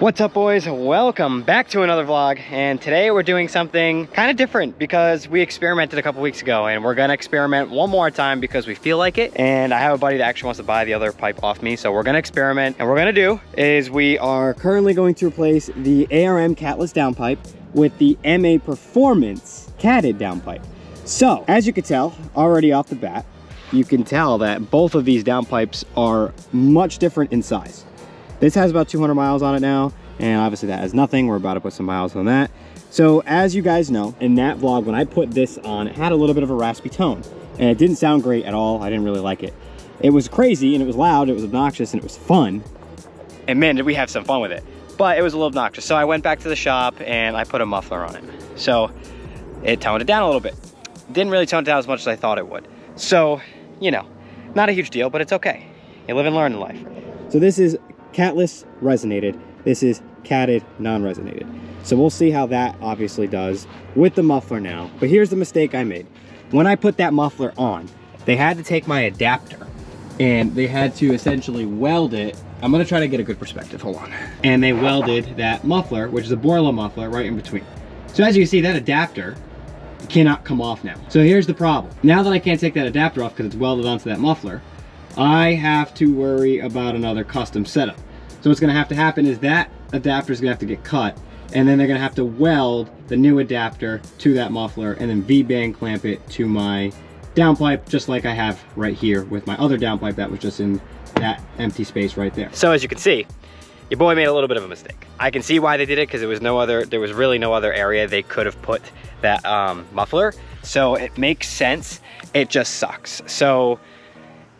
What's up, boys? Welcome back to another vlog, and today we're doing something kind of different because we experimented a couple weeks ago, and we're gonna experiment one more time because we feel like it. And I have a buddy that actually wants to buy the other pipe off me, so we're gonna experiment. And what we're gonna do is we are currently going to replace the ARM catless downpipe with the MA Performance catted downpipe. So as you can tell already off the bat, you can tell that both of these downpipes are much different in size. This has about 200 miles on it now, and obviously that has nothing. We're about to put some miles on that. So as you guys know, in that vlog, when I put this on, it had a little bit of a raspy tone, and it didn't sound great at all. I didn't really like it. It was crazy, and it was loud, it was obnoxious, and it was fun. And man, did we have some fun with it. But it was a little obnoxious. So I went back to the shop, and I put a muffler on it. So it toned it down a little bit. Didn't really tone it down as much as I thought it would. So, you know, not a huge deal, but it's okay. You live and learn in life. So this is catless resonated. This is catted non-resonated. So we'll see how that obviously does with the muffler now. But here's the mistake I made. When I put that muffler on, they had to take my adapter and they had to essentially weld it. I'm gonna try to get a good perspective, hold on. And they welded that muffler, which is a Borla muffler, right in between. So as you can see, that adapter cannot come off now. So here's the problem. Now that I can't take that adapter off because it's welded onto that muffler, I have to worry about another custom setup. So what's gonna have to happen is that adapter is gonna have to get cut, and then they're gonna have to weld the new adapter to that muffler and then V-band clamp it to my downpipe, just like I have right here with my other downpipe that was just in that empty space right there. So as you can see, your boy made a little bit of a mistake. I can see why they did it because there was really no other area they could have put that muffler. So it makes sense, it just sucks. So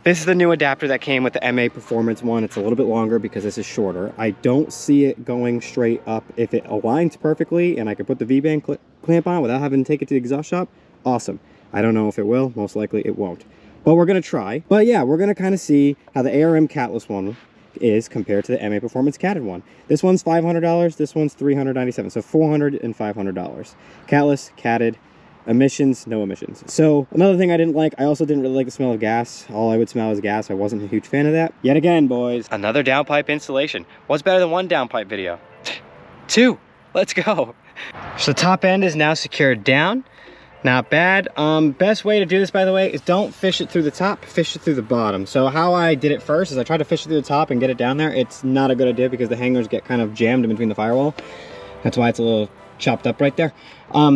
this is the new adapter that came with the MA Performance one. It's a little bit longer because this is shorter. I don't see it going straight up. If it aligns perfectly and I could put the V-band clamp on without having to take it to the exhaust shop, awesome. I don't know if it will, most likely it won't. But we're gonna try. But yeah, we're gonna kind of see how the ARM catless one is compared to the MA Performance catted one. This one's $500, this one's $397, so $400 and $500. Catless, catted, emissions, no emissions. So another thing I didn't like, I also didn't really like the smell of gas. All I would smell is gas. I wasn't a huge fan of that. Yet again, boys, another downpipe installation. What's better than one downpipe video? Two. Let's go. So the top end is now secured down. Not bad. Best way to do this, by the way, is don't fish it through the top, fish it through the bottom. So how I did it first is I tried to fish it through the top and get it down there. It's not a good idea because the hangers get kind of jammed in between the firewall. That's why it's a little chopped up right there.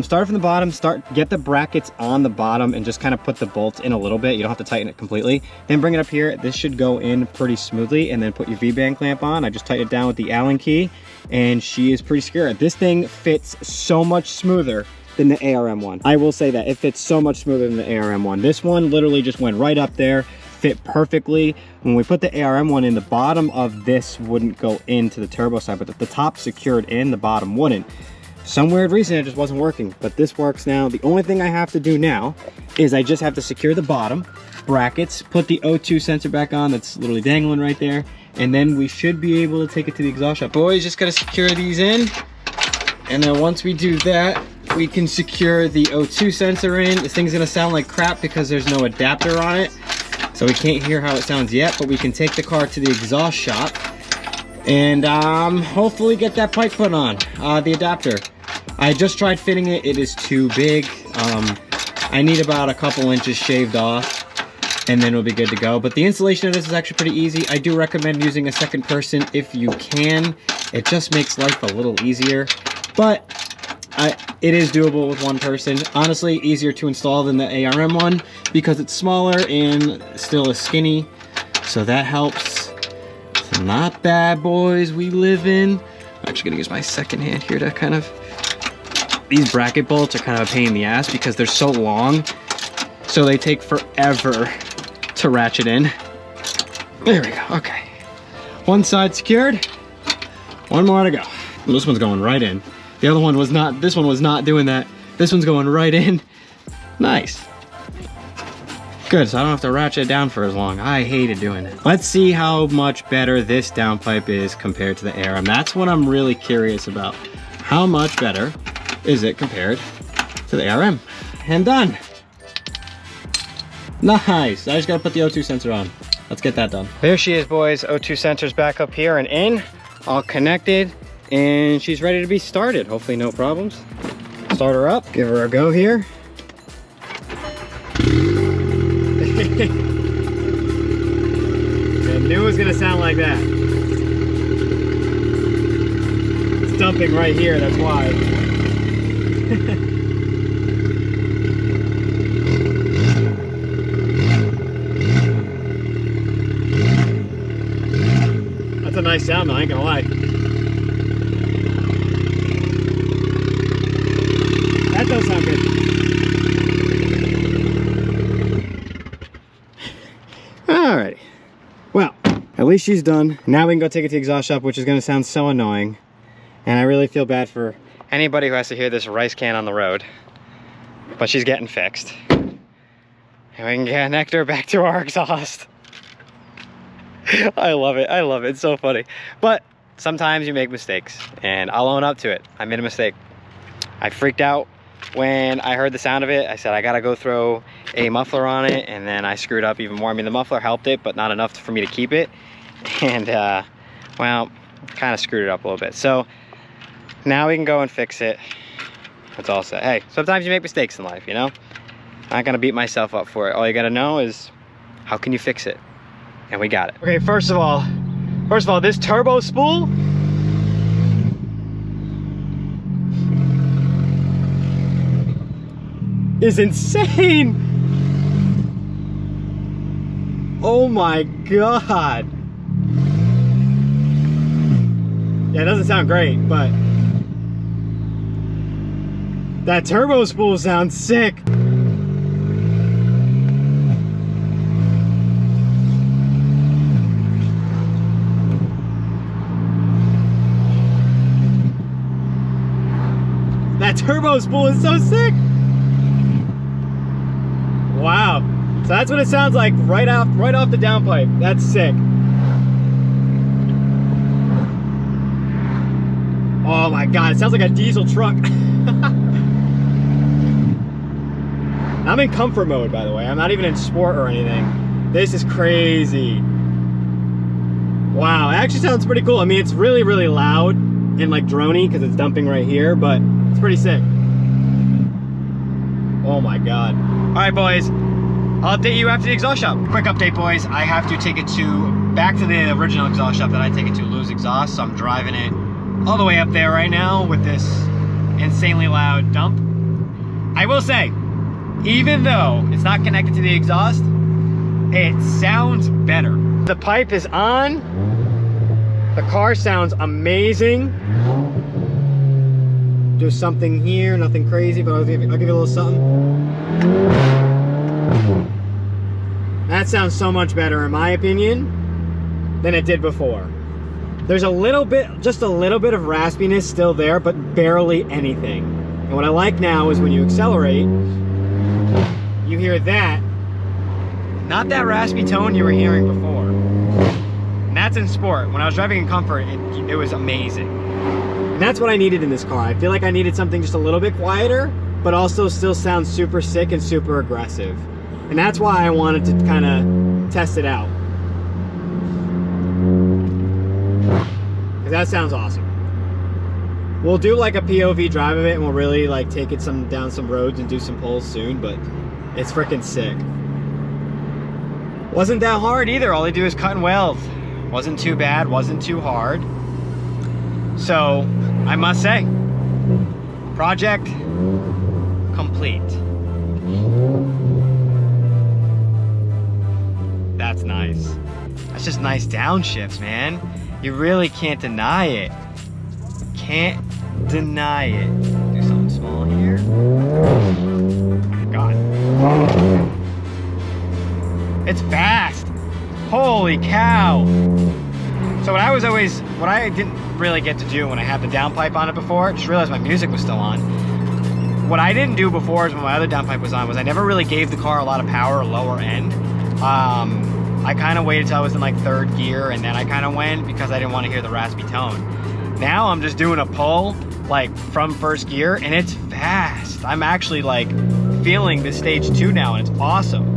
Start from the bottom, get the brackets on the bottom and just kind of put the bolts in a little bit. You don't have to tighten it completely. Then bring it up here. This should go in pretty smoothly, and then put your V-band clamp on. I just tightened it down with the Allen key, and she is pretty secure. This thing fits so much smoother than the ARM one. I will say that it fits so much smoother than the ARM one. This one literally just went right up there, fit perfectly. When we put the ARM one in, the bottom of this wouldn't go into the turbo side, but the top secured in, the bottom wouldn't. Some weird reason it just wasn't working, but this works now. The only thing I have to do now is I just have to secure the bottom brackets, put the O2 sensor back on that's literally dangling right there, and then we should be able to take it to the exhaust shop. Boys, just gotta secure these in, and then once we do that, we can secure the O2 sensor in. This thing's gonna sound like crap because there's no adapter on it, so we can't hear how it sounds yet, but we can take the car to the exhaust shop and hopefully get that pipe put on, the adapter. I just tried fitting it, it is too big. I need about a couple inches shaved off and then we'll be good to go. But the installation of this is actually pretty easy. I do recommend using a second person if you can. It just makes life a little easier, but it is doable with one person. Honestly, easier to install than the ARM one because it's smaller and still is skinny, so that helps. So not bad, boys, we live in. I'm actually gonna use my second hand here to kind of, these bracket bolts are kind of a pain in the ass because they're so long, so they take forever to ratchet in. There we go, okay. One side secured, one more to go. This one's going right in. The other one was not, this one was not doing that. This one's going right in. Nice. Good, so I don't have to ratchet it down for as long. I hated doing it. Let's see how much better this downpipe is compared to the ARM. That's what I'm really curious about. How much better is it compared to the ARM? And done. Nice, I just gotta put the O2 sensor on. Let's get that done. There she is, boys. O2 sensor's back up here and in, all connected. and she's ready to be started. Hopefully no problems. Start her up, give her a go here. I knew it was gonna sound like that. It's dumping right here, that's why. That's a nice sound though, I ain't gonna lie. That does sound good. Alrighty. Well, at least she's done. Now we can go take it to the exhaust shop, which is gonna sound so annoying. And I really feel bad for anybody who has to hear this rice can on the road. But she's getting fixed. And we can connect her back to our exhaust. I love it, it's so funny. But sometimes you make mistakes, and I'll own up to it. I made a mistake. I freaked out when I heard the sound of it. I said, I gotta go throw a muffler on it, and then I screwed up even more. I mean, the muffler helped it, but not enough for me to keep it. And well, kind of screwed it up a little bit. So now we can go and fix it. That's all set. Hey, sometimes you make mistakes in life, you know? I'm not gonna beat myself up for it. All you gotta know is, how can you fix it? And we got it. Okay, first of all, this turbo spool is insane. Oh my God. Yeah, it doesn't sound great, but that turbo spool sounds sick. That turbo spool is so sick. Wow. So that's what it sounds like right off the downpipe. That's sick. Oh my God, it sounds like a diesel truck. I'm in comfort mode, by the way. I'm not even in sport or anything. This is crazy. Wow, it actually sounds pretty cool. I mean, it's really, really loud and like droney because it's dumping right here, but it's pretty sick. Oh my God. All right, boys. I'll update you after the exhaust shop. Quick update, boys. I have to take it back to the original exhaust shop that I take it to lose exhaust. So I'm driving it all the way up there right now with this insanely loud dump. I will say, even though it's not connected to the exhaust, it sounds better. The pipe is on. The car sounds amazing. Do something here, nothing crazy, but I'll give you a little something. That sounds so much better in my opinion than it did before. There's a little bit, just a little bit of raspiness still there, but barely anything. And what I like now is when you accelerate, you hear that, not that raspy tone you were hearing before. And that's in sport. When I was driving in comfort, it was amazing. And that's what I needed in this car. I feel like I needed something just a little bit quieter, but also still sounds super sick and super aggressive. And that's why I wanted to kind of test it out. Because that sounds awesome. We'll do like a POV drive of it, and we'll really like take it down some roads and do some pulls soon, but it's freaking sick. Wasn't that hard either. All they do is cut and weld. Wasn't too bad, wasn't too hard. So, I must say, project complete. That's nice. That's just nice downshift, man. You really can't deny it. Can't deny it. Do something small here. God. It's fast. Holy cow. So what I didn't really get to do when I had the downpipe on it before, just realized my music was still on. What I didn't do before is when my other downpipe was on, was I never really gave the car a lot of power or lower end. I kind of waited till I was in like third gear, and then I kind of went because I didn't want to hear the raspy tone. Now I'm just doing a pull like from first gear, and it's fast. I'm actually like feeling this stage 2 now, and it's awesome.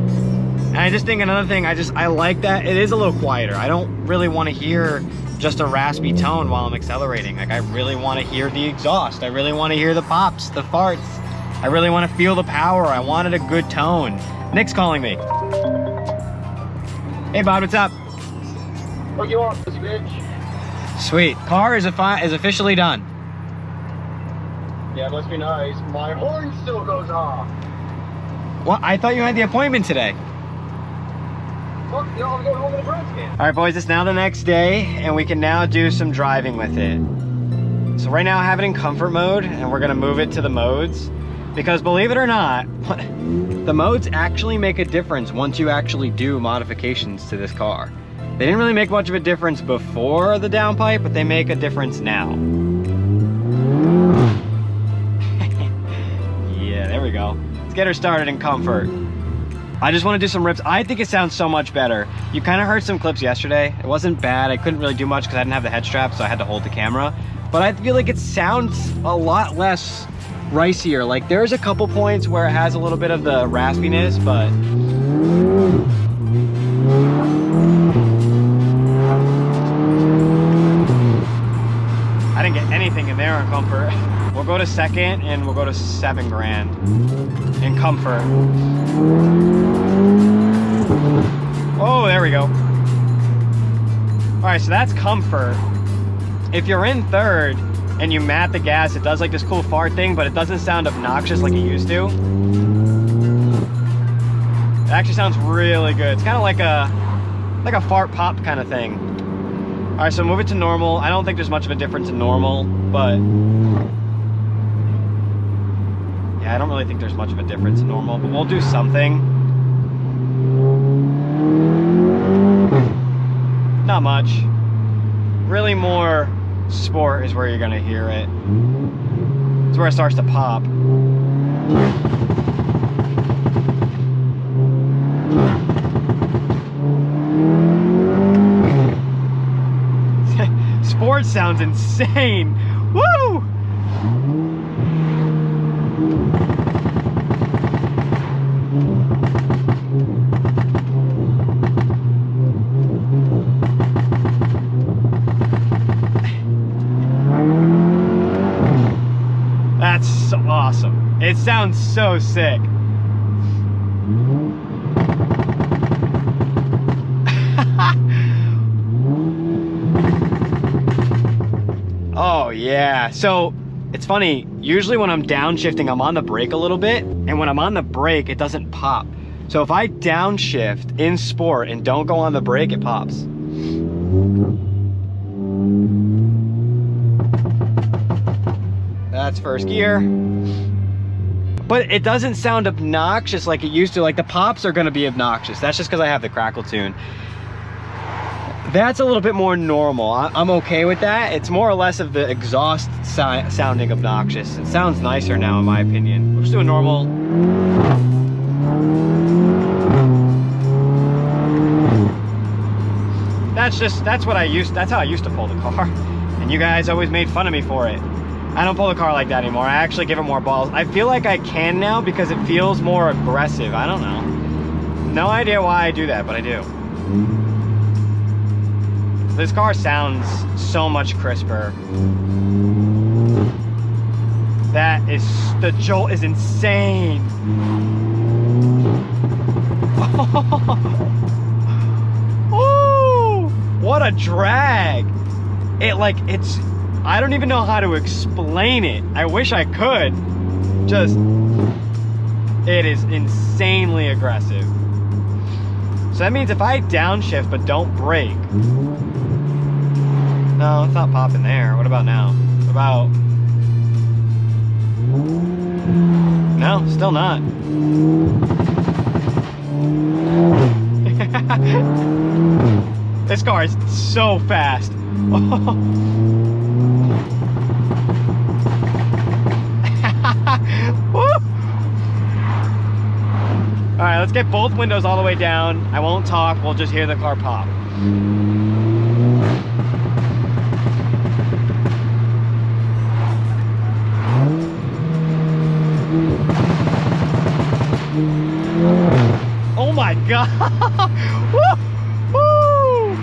And I just think another thing, I like that it is a little quieter. I don't really want to hear just a raspy tone while I'm accelerating. Like, I really want to hear the exhaust. I really want to hear the pops, the farts. I really want to feel the power. I wanted a good tone. Nick's calling me. Hey, Bob, what's up? What you want, pussy bitch? Sweet. Car is officially done. Yeah, it must be nice. My horn still goes off. Well, I thought you had the appointment today. Fuck, you know, I'm going home with a brain scan. All right, boys, it's now the next day, and we can now do some driving with it. So right now I have it in comfort mode, and we're gonna move it to the modes. Because believe it or not, the modes actually make a difference once you actually do modifications to this car. They didn't really make much of a difference before the downpipe, but they make a difference now. Yeah, there we go. Let's get her started in comfort. I just want to do some rips. I think it sounds so much better. You kind of heard some clips yesterday. It wasn't bad. I couldn't really do much because I didn't have the head strap, so I had to hold the camera. But I feel like it sounds a lot less ricier. Like, there's a couple points where it has a little bit of the raspiness, but I didn't get anything in there on comfort. We'll go to second and we'll go to $7 grand in comfort. Oh, there we go. All right, so that's comfort. If you're in third and you mat the gas, it does like this cool fart thing, but it doesn't sound obnoxious like it used to. It actually sounds really good. It's kind of like a fart pop kind of thing. All right, so move it to normal. I don't think there's much of a difference in normal, but yeah, I don't really think there's much of a difference in normal, but we'll do something. Not much. Really more sport is where you're gonna hear it. It's where it starts to pop. Sport sounds insane. Woo! That's so awesome. It sounds so sick. Oh yeah, so it's funny, usually when I'm downshifting, I'm on the brake a little bit, and when I'm on the brake, it doesn't pop. So if I downshift in sport and don't go on the brake, it pops. That's first gear. But it doesn't sound obnoxious like it used to. Like, the pops are gonna be obnoxious. That's just because I have the crackle tune. That's a little bit more normal. I'm okay with that. It's more or less of the exhaust sounding obnoxious. It sounds nicer now, in my opinion. We'll just do a normal. That's how I used to pull the car. And you guys always made fun of me for it. I don't pull the car like that anymore. I actually give it more balls. I feel like I can now because it feels more aggressive. I don't know. No idea why I do that, but I do. This car sounds so much crisper. The jolt is insane. Oh, what a drag. I don't even know how to explain it. I wish I could. It is insanely aggressive. So that means if I downshift but don't brake. No, it's not popping there. What about now? What about? No, still not. This car is so fast. All right, let's get both windows all the way down. I won't talk, we'll just hear the car pop. Oh my God! Woo! Woo!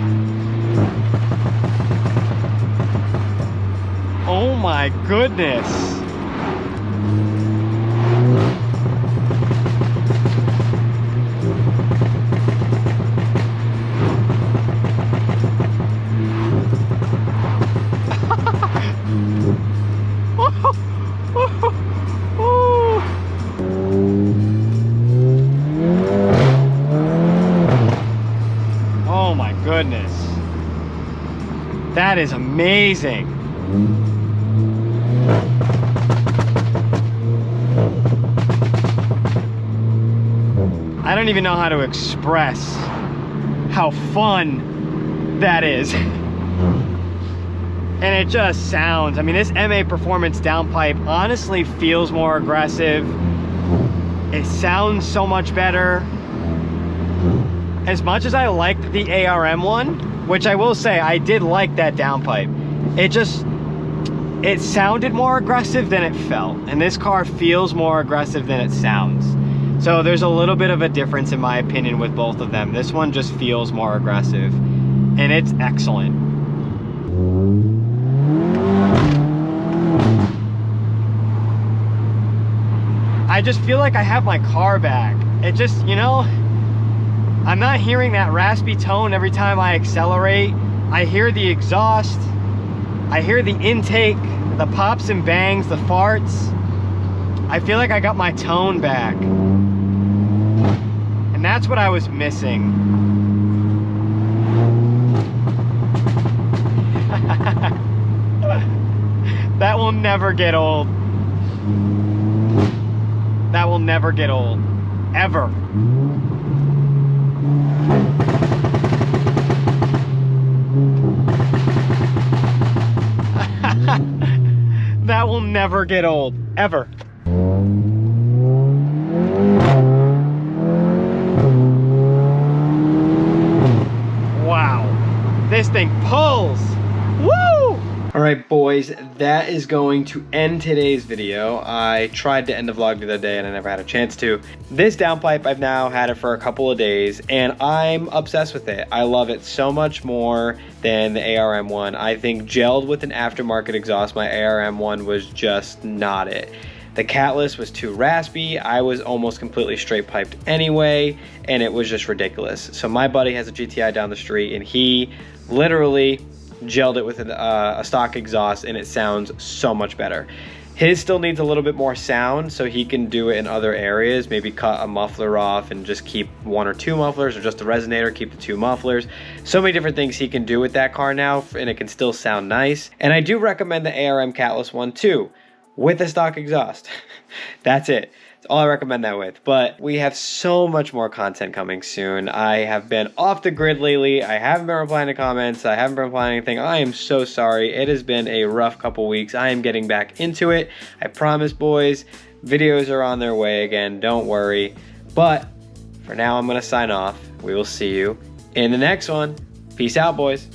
my goodness. Oh my goodness. That is amazing. I don't even know how to express how fun that is. And it just sounds, I mean, this MA Performance downpipe honestly feels more aggressive. It sounds so much better. As much as I liked the ARM one, which I will say, I did like that downpipe, it sounded more aggressive than it felt. And this car feels more aggressive than it sounds. So there's a little bit of a difference in my opinion with both of them. This one just feels more aggressive, and it's excellent. I just feel like I have my car back. It just, you know, I'm not hearing that raspy tone every time I accelerate. I hear the exhaust, I hear the intake, the pops and bangs, the farts. I feel like I got my tone back. And that's what I was missing. That will never get old. That will never get old. Ever. That will never get old, ever. Wow, this thing pulls. Woo! All right, boys, that is going to end today's video. I tried to end the vlog the other day and I never had a chance to. This downpipe, I've now had it for a couple of days and I'm obsessed with it. I love it so much more than the ARM one. I think gelled with an aftermarket exhaust, my ARM one was just not it. The catless was too raspy. I was almost completely straight piped anyway, and it was just ridiculous. So my buddy has a GTI down the street and he literally gelled it with a stock exhaust and it sounds so much better. His still needs a little bit more sound, so he can do it in other areas, maybe cut a muffler off and just keep one or two mufflers, or just a resonator, keep the two mufflers. So many different things he can do with that car now, and it can still sound nice. And I do recommend the ARM catless one too, with a stock exhaust. That's it. That's all I recommend that with. But we have so much more content coming soon. I have been off the grid lately. I haven't been replying to comments. I haven't been replying anything. I am so sorry. It has been a rough couple weeks. I am getting back into it. I promise, boys. Videos are on their way again. Don't worry. But for now, I'm going to sign off. We will see you in the next one. Peace out, boys.